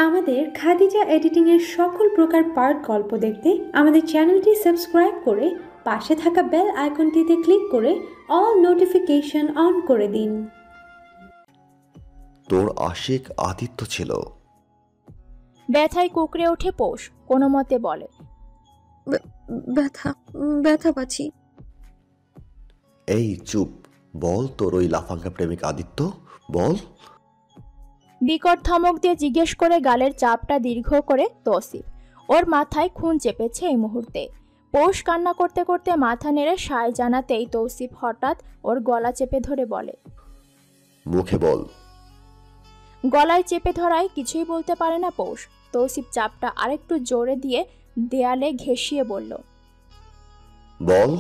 আমাদের খাদিজা এডিটিং এর সকল প্রকার পার্ট গল্প দেখতে আমাদের চ্যানেলটি সাবস্ক্রাইব করে পাশে থাকা বেল আইকনটিতে ক্লিক করে অল নোটিফিকেশন অন করে দিন। তোর আশিক আদিত্য ছিল। ব্যথায় কুকড়ে ওঠে পৌষ, কোনো মতে বলে, ব্যথা ব্যথা পাচ্ছি। এই চুপ, বল তোর ওই লাফাঙ্গা প্রেমিক আদিত্য, বল। বিকট ধমক দিয়ে জিজ্ঞেস করে গালের চাপটা দীর্ঘ করে তৌসিফ। ওর মাথায় খুন চেপেছে এই মুহূর্তে। পৌষ কান্না করতে করতে মাথা নেড়ে সায় জানাতেই তৌসিফ হঠাৎ ওর গলা চেপে ধরে বলে, মুখে বল। গলায় চেপে ধরায় কিছুই বলতে পারে না পৌষ। তৌসিফ চাপটা আরেকটু জোরে দিয়ে দেয়ালে ঘেঁষিয়ে বলল, বল।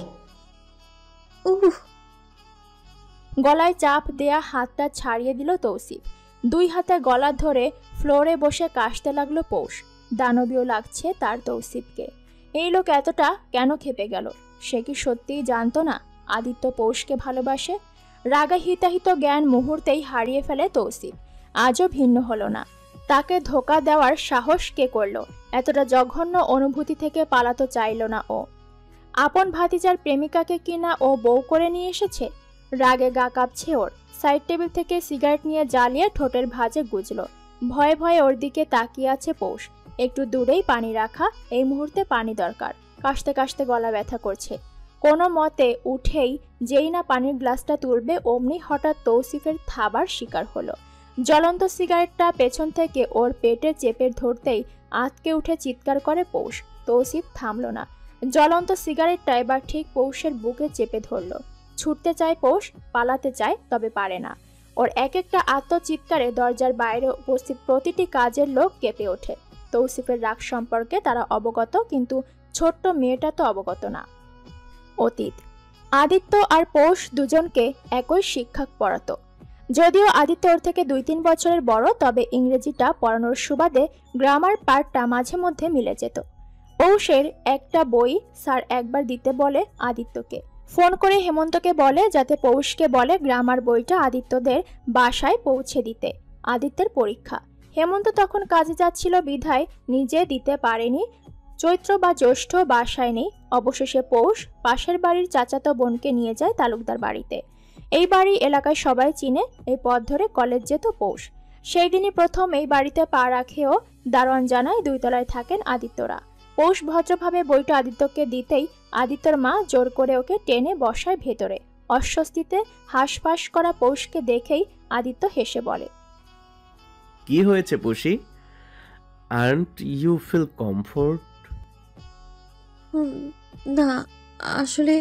উহ। গলায় চাপ দেয়া হাতটা ছাড়িয়ে দিল তৌসিফ। দুই হাতে গলা ধরে ফ্লোরে বসে কাশতে লাগলো পৌষ। দানবীয় লাগছে তার তৌসিফকে। এই লোক এতটা কেন খেপে গেল? সে কি সত্যিই জানতো না আদিত্য পৌষকে ভালোবাসে? রাগে হিতাহিত জ্ঞান মুহূর্তেই হারিয়ে ফেলে তৌসিফ। আজও ভিন্ন হলো না। তাকে ধোঁকা দেওয়ার সাহস কে করলো? এতটা জঘন্য অনুভূতি থেকে পালাতে চাইল না ও। আপন ভাতিজার প্রেমিকাকে কিনা ও বউ করে নিয়ে এসেছে। রাগে গা কাঁপছে ওর। সাইড টেবিল থেকে সিগারেট নিয়ে জ্বালিয়ে ঠোঁটের ভাঁজে গুজল। ভয়ে ভয়ে ওর দিকে তাকিয়ে আছে পৌষ। একটু দূরেই পানি রাখা, এই মুহূর্তে পানি দরকার। কাশতে কাশতে গলা ব্যথা করছে। কোনো মতে উঠেই যেই না পানির গ্লাসটা তুলবে অমনি হঠাৎ তৌসিফের থাবার শিকার হলো। জ্বলন্ত সিগারেটটা পেছন থেকে ওর পেটে চেপে ধরতেই আঁতকে উঠে চিৎকার করে পৌষ। তৌসিফ থামল না। জ্বলন্ত সিগারেটটা এবার ঠিক পৌষের বুকে চেপে ধরল। ছুটতে চায় পৌষ, পালাতে চায়, তবে পারে না। ওর এক একটা আত্মচিৎকারে দরজার বাইরে উপস্থিত প্রতিটি কাজের লোক কেঁপে ওঠে। তৌসিফের রাগ সম্পর্কে তারা অবগত, কিন্তু ছোট্ট মেয়েটা তো অবগত না। অতীত। আদিত্য আর পৌষ দুজনকে একই শিক্ষক পড়াতো। যদিও আদিত্য ওর থেকে 2-3 বছরের বড়, তবে ইংরেজিটা পড়ানোর সুবাদে গ্রামার পার্টটা মাঝে মধ্যে মিলে যেত। পৌষের একটা বই স্যার একবার দিতে বলে আদিত্যকে। ফোন করে হেমন্তকে বলে যাতে পৌষকে বলে গ্রামার বইটা আদিত্যদের বাসায় পৌঁছে দিতে। আদিত্যের পরীক্ষা। হেমন্ত তখন কাজে যাচ্ছিল বিধায় নিজে দিতে পারেনি। চৈত্র বা জ্যৈষ্ঠ বাসায় নেই। অবশেষে পৌষ পাশের বাড়ির চাচাতো বোনকে নিয়ে যায় তালুকদার বাড়িতে। এই বাড়ি এলাকায় সবাই চিনে। এই পথ ধরে কলেজ যেত পৌষ। সেই দিনই প্রথম এই বাড়িতে পা রাখেও দারোয়ান জানায় 2 তলায় থাকেন আদিত্যরা। পৌষ ভদ্রভাবে বইটা আদিত্যকে দিতেই আদিত্যর মা জোর করে ওকে টেনে বসায় ভেতরে। অস্বস্তিতে হাঁসফাঁস করা পৌষকে দেখেই আদিত্য হেসে বলে, কি হয়েছে পুষি? Aren't you feel comfort? না, আসলে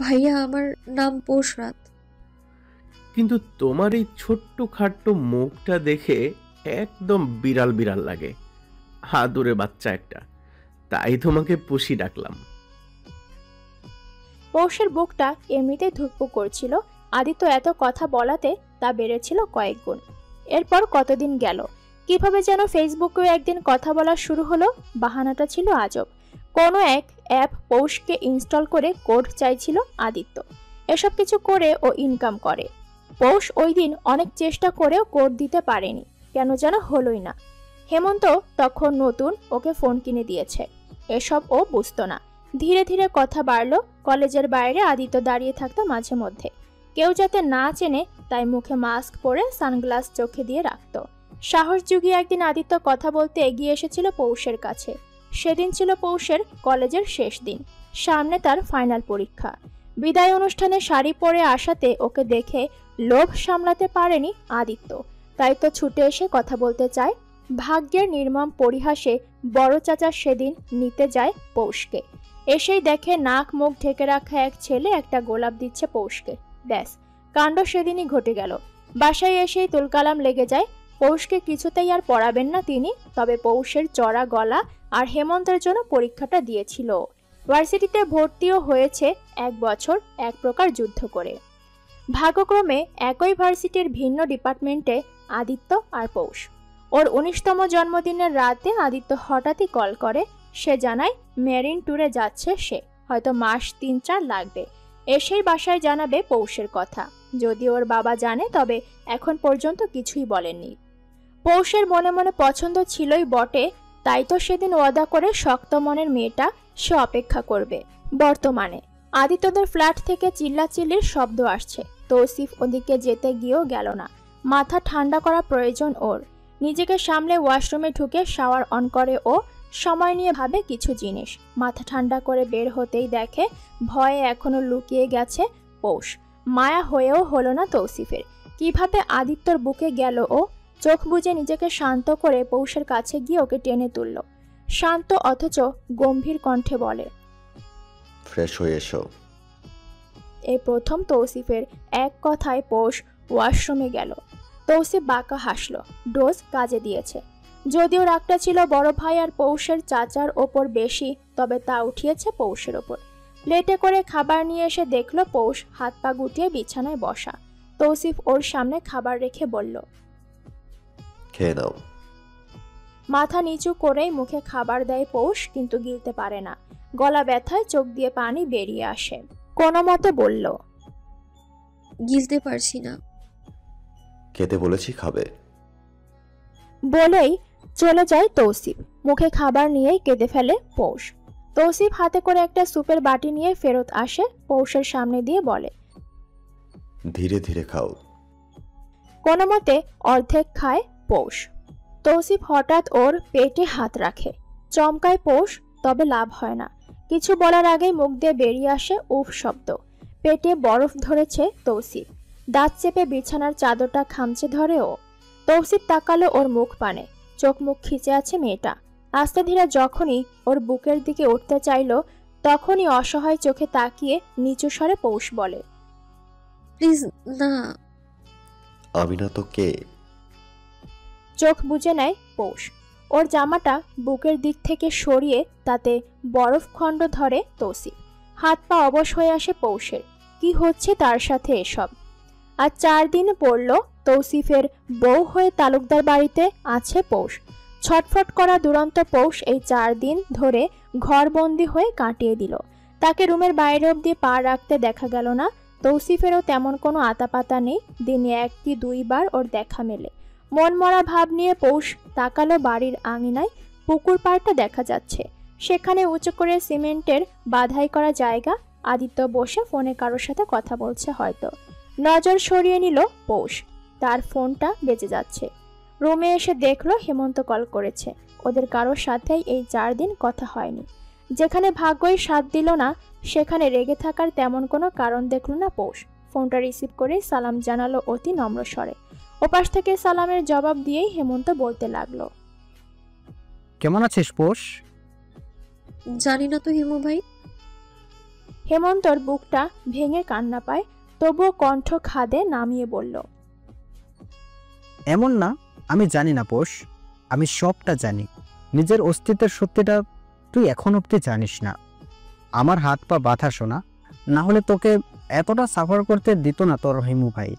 ভাইয়া, আমার নাম পৌষরাত। কিন্তু তোমার এই ছোট্ট খাট্ট মুখটা দেখে একদম বিড়াল বিড়াল লাগে। হাদুরে বাচ্চা একটা, তাই তোমাকে পুষি ডাকলাম। পৌষের বুকটা এমনিতে ধুকপুক করছিল। আদিত্য এত কথা বলাতে তা বেড়েছিল কয়েক গুণ। এরপর কতদিন গেল, কিভাবে যেন ফেসবুকেও একদিন কথা বলা শুরু হলো। বাহানাটা ছিল আজব। কোনো এক অ্যাপ পৌষকে ইনস্টল করে কোড চাইছিল আদিত্য। এসব কিছু করে ও ইনকাম করে। পৌষ ওই দিন অনেক চেষ্টা করেও কোড দিতে পারেনি, কেন যেন হলোই না। হেমন্ত তখন নতুন ওকে ফোন কিনে দিয়েছে। এসব ও বুঝতো না। ধীরে ধীরে কথা বাড়ল। কলেজের বাইরে আদিত্য দাঁড়িয়ে থাকতো মাঝে মধ্যে। কেউ যাতে না চেনে তাই মুখে মাস্ক পরে সানগ্লাস চোখে দিয়ে রাখত। সাহস জুগিয়ে একদিন আদিত্য কথা বলতে এগিয়ে এসেছিল পৌষের কাছে। সেদিন ছিল পৌষের কলেজের শেষ দিন। সামনে তার ফাইনাল পরীক্ষা। বিদায় অনুষ্ঠানে শাড়ি পরে আসাতে ওকে দেখে লোভ সামলাতে পারেনি আদিত্য। তাই তো ছুটে এসে কথা বলতে চায়। ভাগ্যের নির্মম পরিহাসে বড় চাচা সেদিন নিতে যায় পৌষকে। এসেই দেখে নাক মুখ ঢেকে রাখা এক ছেলে একটা গোলাপ দিচ্ছে পৌষকে। ব্যাস, কাণ্ড সেদিনই ঘটে গেল। বাসায় এসেই তুলকালাম লেগে যায়। পৌষকে কিছুতেই আর পড়াবেন না তিনি। তবে পৌষের চড়া গলা আর হেমন্তের জন্য পরীক্ষাটা দিয়েছিল। ভার্সিটিতে ভর্তিও হয়েছে 1 বছর এক প্রকার যুদ্ধ করে। ভাগ্যক্রমে একই ভার্সিটির ভিন্ন ডিপার্টমেন্টে আদিত্য আর পৌষ। ওর 19তম জন্মদিনের রাতে আদিত্য হঠাৎই কল করে। সে জানায় মেরিন ট্যুরে যাচ্ছে সে, হয়তো মাস 3-4 লাগবে। এসেই বাসায় জানাবে পৌষের কথা। যদি ওর বাবা জানে তবে এখন পর্যন্ত কিছুই বলেননি। পৌষের মনে মনে পছন্দ ছিলই বটে, তাই তো সেদিন ওয়াদা করে শক্ত মনের মেয়েটা সে অপেক্ষা করবে। বর্তমানে আদিত্যদের ফ্ল্যাট থেকে চিল্লাচিল্লির শব্দ আসছে। তৌসিফ ওদিকে যেতে গিয়েও গেল না। মাথা ঠান্ডা করা প্রয়োজন ওর। নিজেকে সামলে ওয়াশরুমে ঢুকে শাওয়ার অন করে ও সময় নিয়ে ভাবে কিছু জিনিস। মাথা ঠান্ডা করে বের হতেই দেখে ভয়ে এখনো লুকিয়ে গেছে পৌষ। মায়া হয়েও হলো না তৌসিফের। কিভাবে আদিত্যর বুকে গেল ও? চোখ বুজে নিজেকে শান্ত করে পৌষের কাছে গিয়ে ওকে টেনে তুলল। শান্ত অথচ গম্ভীর কণ্ঠে বলে, ফ্রেশ হয়ে এসো। এই প্রথম তৌসিফের এক কথায় পৌষ ওয়াশরুমে গেল। তৌসিফ বাঁকা হাসল। ডোজ কাজে দিয়েছে। যদিও রাগটা ছিল বড় ভাই আর পৌষের চাচার ওপর বেশি, তবে তা উঠিয়েছে পৌষের ওপর। প্লেটে করে খাবার নিয়ে এসে দেখলো পৌষ হাত পা গুটিয়ে বিছানায় বসা। তৌসিফ ওর সামনে খাবার রেখে বলল, খেয়ে নাও। মাথা নিচু করেই মুখে খাবার দেয় পৌষ, কিন্তু গিলতে পারে না। গলা ব্যথায় চোখ দিয়ে পানি বেরিয়ে আসে। কোনো মতে বলল, গিলতে পারছি না। খেতে বলেছি, খাবে। বলেই চলে যায় তৌসিফ। মুখে খাবার নিয়েই কেঁদে ফেলে পৌষ। তৌসিফ হাতে করে একটা সুপের বাটি নিয়ে ফেরত আসে, পৌষের সামনে দিয়ে বলে, ধীরে ধীরে খাও। কোনো মতে অর্ধেক খায় পৌষ। তৌসিফ হঠাৎ ওর পেটে হাত রাখে। চমকায় পৌষ, তবে লাভ হয় না। কিছু বলার আগেই মুখ দিয়ে বেরিয়ে আসে উফ শব্দ। পেটে বরফ ধরেছে তৌসিফ। দাঁত চেপে বিছানার চাদরটা খামচে ধরে ও। তৌসিফ তাকালো ওর মুখ পানে। চোখ মুখ খিচে আছে মেয়েটা। আস্তে ধীরে যখনই ওর বুকের দিকে উঠতে চাইল, তখনই অসহায় চোখে তাকিয়ে নিচু স্বরে পৌষ বলে, প্লিজ না। আমি না তো কে? চোখ বুজে নেয় পৌষ। ওর জামাটা বুকের দিক থেকে সরিয়ে তাতে বরফ খণ্ড ধরে তৌসিফ। হাত পা অবশ হয়ে আসে পৌষের। কি হচ্ছে তার সাথে এসব? আর 4 দিন পড়ল তৌসিফের বউ হয়ে তালুকদার বাড়িতে আছে পৌষ। ছটফট করা দুরন্ত পৌষ এই 4 দিন ধরে ঘরবন্দি হয়ে কাটিয়ে দিল। তাকে রুমের বাইরে অব্দি পা রাখতে দেখা গেল না। তৌসিফেরও তেমন কোনো আতাপাতা নেই। দিনে 1 কি 2 বার ওর দেখা মেলে। মনমরা ভাব নিয়ে পৌষ তাকালো বাড়ির আঙিনায়। পুকুর পাড়টা দেখা যাচ্ছে। সেখানে উঁচু করে সিমেন্টের বাধাই করা জায়গা। আদিত্য বসে ফোনে কারোর সাথে কথা বলছে হয়তো। নজর সরিয়ে নিল পৌষ। তার ফোনটা বেজে যাচ্ছে। রুমে এসে দেখলো হেমন্ত কল করেছে। ওদের কারোর সাথেই এই 4 দিন কথা হয়নি। যেখানে ভাগ্যই সাথ দিল না, সেখানে রেগে থাকার তেমন কোনো কারণ দেখল না পৌষ। ফোনটা রিসিভ করে সালাম জানালো অতি নম্র স্বরে। ওপাশ থেকে সালামের জবাব দিয়েই হেমন্ত বলতে লাগলো, কেমন আছিস পৌষ? জানি না তো হিমু ভাই। হেমন্তর বুকটা ভেঙে কান্না পায়, তবুও কণ্ঠ খাদে নামিয়ে বলল, এমন না, আমি জানি না পৌষ। আমি সবটা জানি। নিজের অস্তিত্বের সত্যিটা তুই এখন অব্দি জানিস না। আমার হাত পা বাঁধা শোনা, না হলে তোকে এতটা সাফার করতে দিত না তোর হিমু ভাই।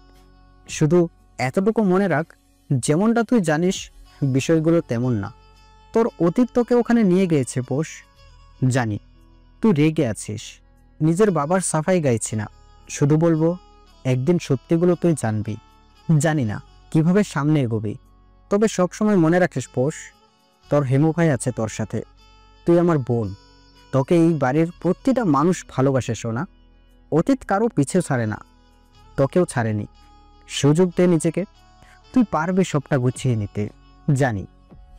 শুধু এতটুকু মনে রাখ, যেমনটা তুই জানিস বিষয়গুলো তেমন না। তোর অতীত তোকে ওখানে নিয়ে গিয়েছে পৌষ। জানি তুই রেগে আছিস। নিজের বাবার সাফাই গাইছি না, শুধু বলবো একদিন সত্যিগুলো তুই জানবি। জানি না কিভাবে সামনে এগোবি, তবে সবসময় মনে রাখিস পৌষ, তোর হেমু ভাই আছে তোর সাথে। তুই আমার বোন। তোকে এই বাড়ির প্রতিটা মানুষ ভালোবাসে শোনা। অতীত কারো পিছু ছাড়ে না, তোকেও ছাড়েনি। সুযোগ দে নিজেকে, তুই পারবি সবটা গুছিয়ে নিতে। জানি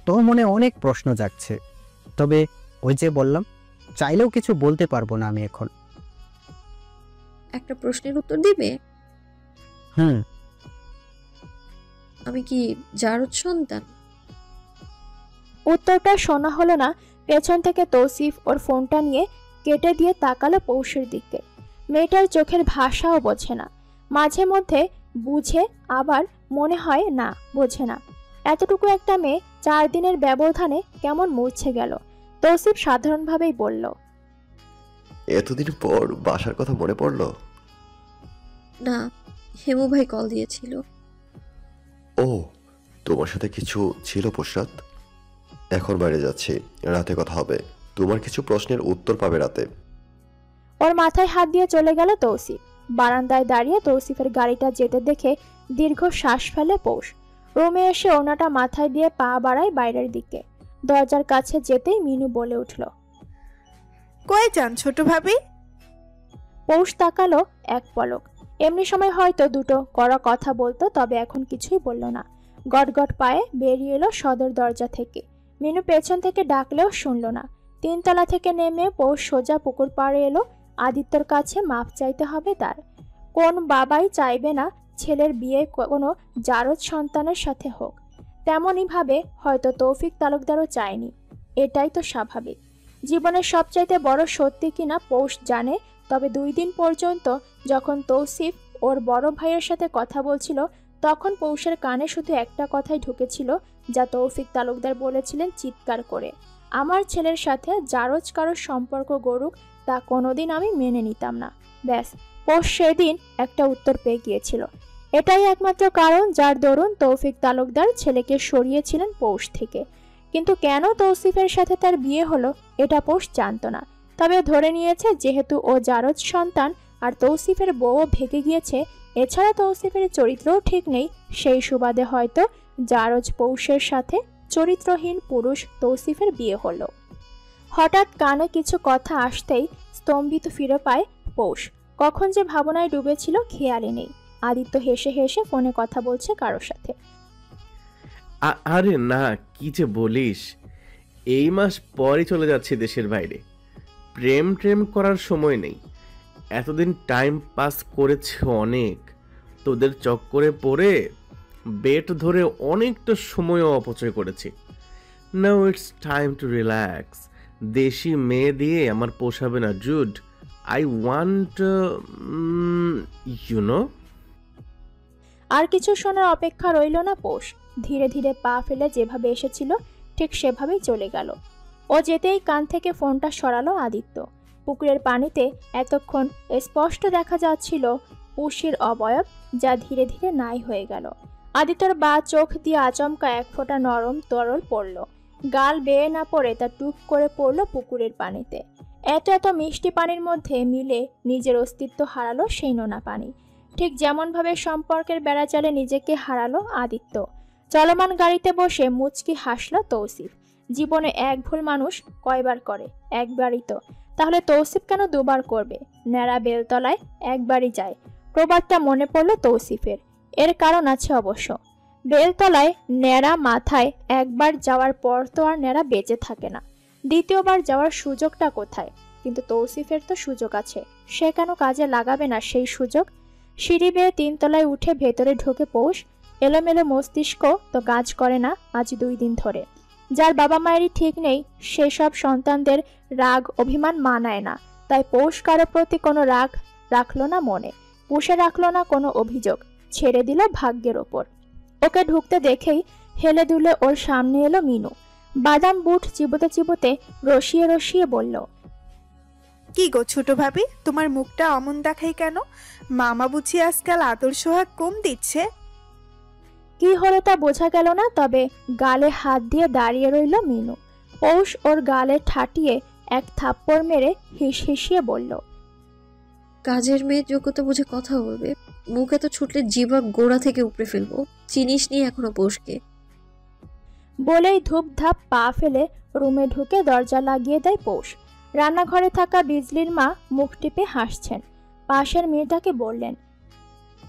তোর মনে অনেক প্রশ্ন জাগছে, তবে ওই যে বললাম, চাইলেও কিছু বলতে পারবো না আমি এখন। একটা প্রশ্নের উত্তর দিবে? হুম। আমি কি জারদ সন্তান? উত্তরটা শোনা হলো না। পেছন থেকে তৌসিফ ওর ফোনটা নিয়ে কেটে দিয়ে তাকালো পৌষের দিকে। মেয়েটার চোখের ভাষাও বোঝে না। মাঝে মধ্যে বুঝে, আবার মনে হয় না বোঝে না। এতটুকু একটা মেয়ে 4 দিনের ব্যবধানে কেমন মরছে গেল। তৌসিফ সাধারণভাবেই বলল, এতদিন পর বাসার কথা মনে পড়লো? না, হেমু ভাই কল দিয়েছিল। ও, তোমার সাথে কিছু ছিল প্রসাদ? এখন বাইরে যাচ্ছি, রাতে কথা হবে। তোমার কিছু প্রশ্নের উত্তর পাবে রাতে। ওর মাথায় হাত দিয়ে চলে গেল তৌসিফ। বারান্দায় দাঁড়িয়ে তৌসিফের গাড়িটা যেতে দেখে দীর্ঘ শ্বাস ফেলে পৌষ। রুমে এসে ওনাটা মাথায় দিয়ে পা বাড়ায় বাইরের দিকে। দরজার কাছে যেতেই মিনু বলে উঠল, কই যান ছোট ভাবি? পৌষ তাকালো এক পলক। এমনি সময় হয়তো দুটো কড়া কথা বলতো, তবে এখন কিছুই বলল না। গটগট পায়ে বেরিয়ে এলো সদর দরজা থেকে। মিনু পেছন থেকে ডাকলেও শুনল না। 3 তলা থেকে নেমে পৌষ সোজা পুকুর পাড়ে এলো। আদিত্যর কাছে মাপ চাইতে হবে তার। কোন বাবাই চাইবে না ছেলের বিয়ে কোনো জারজ সন্তানের সাথে হোক? তেমনই ভাবে হয়তো তৌফিক তালুকদারও চায়নি। এটাই তো স্বাভাবিক। জীবনের সবচাইতে বড় সত্যি কিনা পৌষ জানে। তবে 2 দিন পর্যন্ত যখন তৌসিফ ওর বড় ভাইয়ের সাথে কথা বলছিল, তখন পৌষের কানে শুধু একটা কথাই ঢুকেছিল, যা তৌফিক তালুকদার বলেছিলেন চিৎকার করে, আমার ছেলের সাথে জারজ কারোর সম্পর্ক গড়ুক, তা কোনোদিন আমি মেনে নিতাম না। ব্যাস, পৌষ সেদিন একটা উত্তর পেয়ে গিয়েছিল। এটাই একমাত্র কারণ যার দরুন তৌফিক তালুকদার ছেলেকে সরিয়েছিলেন পৌষ থেকে। কিন্তু কেন তৌসিফের সাথে তার বিয়ে হলো এটা পৌষ জানত না। তবে ধরে নিয়েছে যেহেতু ও জারজ সন্তান আর তৌসিফের বউও ভেগে গিয়েছে, এছাড়া তৌসিফের চরিত্রও ঠিক নেই, সেই সুবাদে হয়তো জারজ পৌষের সাথে চরিত্রহীন পুরুষ তৌসিফের বিয়ে হলো। হঠাৎ কানে কিছু কথা আসতেই স্তম্ভিত ফিরে পায় পৌষ। কখন যে ভাবনায় ডুবেছিল খেয়ালই নেই। আদিত্য হেসে হেসে ফোনে কথা বলছে কারোর সাথে। আরে না, কি যে বলিস, এই মাস পরই চলে যাচ্ছি দেশের বাইরে। প্রেম করার সময় নেই। এতদিন টাইম পাস করেছে অনেক, তোদের চক্করে পড়ে বেট ধরে অনেকটা সময়ও অপচয় করেছি। Now it's time to relax. দেশি মেয়ে দিয়ে আমার পোষাবে না জুড। I want you know. আর কিছু শোনার অপেক্ষা রইল না পৌষ। ধীরে ধীরে পা ফেলে যেভাবে এসেছিল ঠিক সেভাবেই চলে গেল। ও যেতেই কান থেকে ফোনটা সরালো আদিত্য। পুকুরের পানিতে এতক্ষণ স্পষ্ট দেখা যাচ্ছিল পুষির অবয়ব, যা ধীরে ধীরে নাই হয়ে গেল। আদিত্যর বা চোখ দিয়ে আচমকা এক ফোঁটা নরম তরল পড়ল। গাল বেয়ে না পড়ে তা টুপ করে পড়ল পুকুরের পানিতে। এত মিষ্টি পানির মধ্যে মিলে নিজের অস্তিত্ব হারালো সেই নোনা পানি। ঠিক যেমনভাবে সম্পর্কের বেড়াজালে নিজেকে হারালো আদিত্য। চলমান গাড়িতে বসে মুচকি হাসল তৌসিফ। জীবনে এক ভুল মানুষ কয়বার করে? একবারই তো। তাহলে তৌসিফ কেন 2 বার করবে? ন্যাড়া বেলতলায় একবারই যায়। প্রবাদটা মনে পড়ল তৌসিফের। এর কারণ আছে অবশ্য। বেলতলায় ন্যাড়া মাথায় একবার যাওয়ার পর তো আর ন্যাড়া বেঁচে থাকে না। দ্বিতীয়বার যাওয়ার সুযোগটা কোথায়? কিন্তু তৌসিফের তো সুযোগ আছে, সে কেন কাজে লাগাবে না সেই সুযোগ? সিঁড়ি বেয়ে 3 তলায় উঠে ভেতরে ঢোকে পৌষ। এলোমেলো মস্তিষ্ক তো কাজ করে না আজ 2 দিন ধরে। যার বাবা মায়েরই ঠিক নেই, সেসব সন্তানদের রাগ অভিমান মানায় না। তাই পৌষ কারো প্রতি কোনো রাগ রাখলো না মনে, পুষে রাখলো না কোনো অভিযোগ, ছেড়ে দিল ভাগ্যের ওপর। ওকে ঢুকতে দেখেই হেলে দুলে ওর সামনে এলো মিনু। বাদাম বুট চিবোতে চিবোতে রসিয়ে রসিয়ে বলল, কি গো ছোট ভাবি, তোমার মুখটা অমন দেখাই কেন? মামা বুঝি আজকাল আদর সোহাগ কম দিচ্ছে? কি হলো তা বোঝা গেল না, তবে গালে হাত দিয়ে দাঁড়িয়ে রইল মিনু। পৌষ ওর গালে ঠাটিয়ে এক থাপ্পড় মেরে হিসহিসিয়ে বলল, কাজের মেয়ে যোগ্যতা বুঝে কথা বলবে, মুখে তো ছুটলে জিভা গোড়া থেকে উপড়ে ফেলবো। চিনিস নি এখনো পৌষকে? বলেই ধূপ ধাপ পা ফেলে রুমে ঢুকে দরজা লাগিয়ে দেয় পৌষ। রান্নাঘরে থাকা বিজলির মা মুখ টিপে হাসছেন। পাশের মেয়েটাকে বললেন,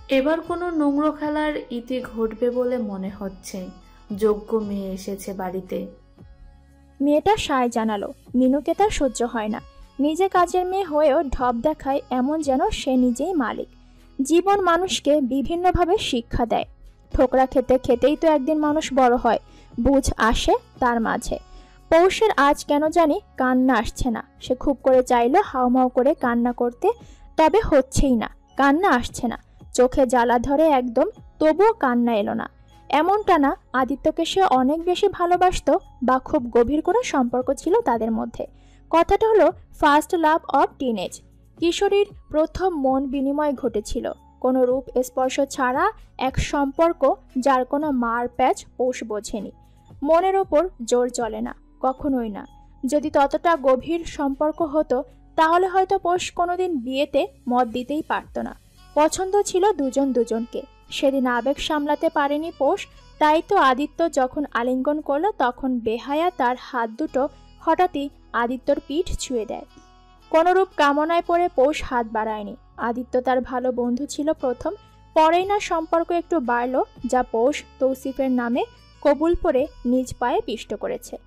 এবার কোনো নোংরা খেলার ইতি ঘটবে বলে মনে হচ্ছে। যোগ্য মেয়ে এসেছে বাড়িতে। মেয়েটা সায় জানালো। মিনুকে তার সহ্য হয় না। নিজে কাজের মেয়ে হয়েও ঢপ দেখায় এমন যেন সে নিজেই মালিক। জীবন মানুষকে বিভিন্নভাবে শিক্ষা দেয়। ঠোকরা খেতে খেতেই তো একদিন মানুষ বড় হয়, বুঝ আসে তার মাঝে। পৌষের আজ কেন জানি কান্না আসছে না। সে খুব করে চাইলো হাউমাউ করে কান্না করতে, তবে হচ্ছেই না, কান্না আসছে না। চোখে জ্বালা ধরে একদম, তবুও কান্না এলো না। এমনটা না আদিত্যকে সে অনেক বেশি ভালোবাসতো বা খুব গভীর কোনো সম্পর্ক ছিল তাদের মধ্যে। কথাটা হলো ফার্স্ট লাভ অফ টিনেজ। কিশোরীর প্রথম মন বিনিময় ঘটেছিল কোনো রূপ স্পর্শ ছাড়া, এক সম্পর্ক যার কোনো মার প্যাচ পৌষ বোঝেনি। মনের ওপর জোর চলে না, কখনোই না। যদি ততটা গভীর সম্পর্ক হতো তাহলে হয়তো পৌষ কোনোদিন বিয়েতে মত দিতেই পারত না। পছন্দ ছিল দুজন দুজনকে। সেদিন আবেগ সামলাতে পারেনি পৌষ, তাই তো আদিত্য যখন আলিঙ্গন করলো তখন বেহায়া তার হাত দুটো হঠাৎই আদিত্যর পিঠ ছুঁয়ে দেয়। কোনরূপ কামনায় পড়ে পৌষ হাত বাড়ায়নি। আদিত্য তার ভালো বন্ধু ছিল প্রথম, পরেই না সম্পর্ক একটু বাড়ল, যা পৌষ তৌসিফের নামে কবুল করে নিজ পায়ে পিষ্ট করেছে।